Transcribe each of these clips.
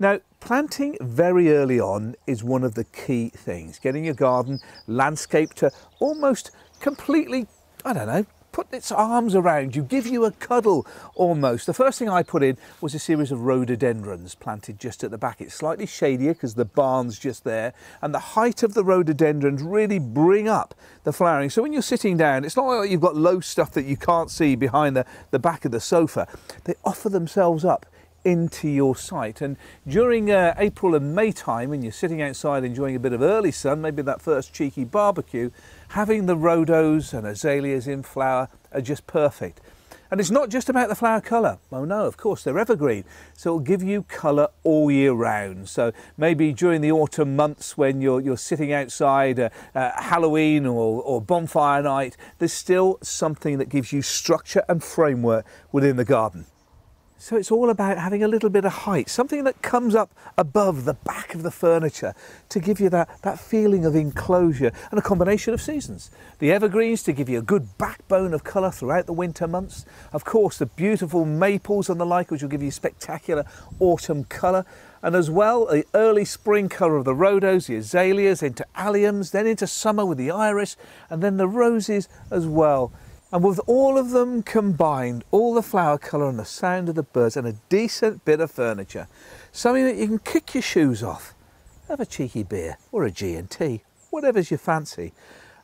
Now, planting very early on is one of the key things. Getting your garden landscaped to almost completely, I don't know, put its arms around you, give you a cuddle almost. The first thing I put in was a series of rhododendrons planted just at the back. It's slightly shadier because the barn's just there, and the height of the rhododendrons really bring up the flowering. So when you're sitting down, it's not like you've got low stuff that you can't see behind the back of the sofa. They offer themselves up into your sight. And during April and May time, when you're sitting outside enjoying a bit of early sun, maybe that first cheeky barbecue, having the rhodos and azaleas in flower are just perfect. And it's not just about the flower colour. Oh no, of course, they're evergreen, so it'll give you colour all year round. So maybe during the autumn months when you're sitting outside Halloween or bonfire night, there's still something that gives you structure and framework within the garden. So it's all about having a little bit of height, something that comes up above the back of the furniture to give you that feeling of enclosure, and a combination of seasons. The evergreens to give you a good backbone of colour throughout the winter months. Of course, the beautiful maples and the like, which will give you spectacular autumn colour. And as well, the early spring colour of the rhodos, the azaleas, into alliums, then into summer with the iris, and then the roses as well. And with all of them combined, all the flower colour and the sound of the birds and a decent bit of furniture, something that you can kick your shoes off, have a cheeky beer or a G&T, whatever's your fancy,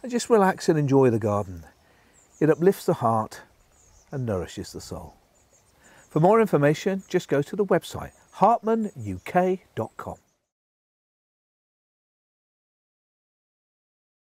and just relax and enjoy the garden. It uplifts the heart and nourishes the soul. For more information, just go to the website hartmanuk.com.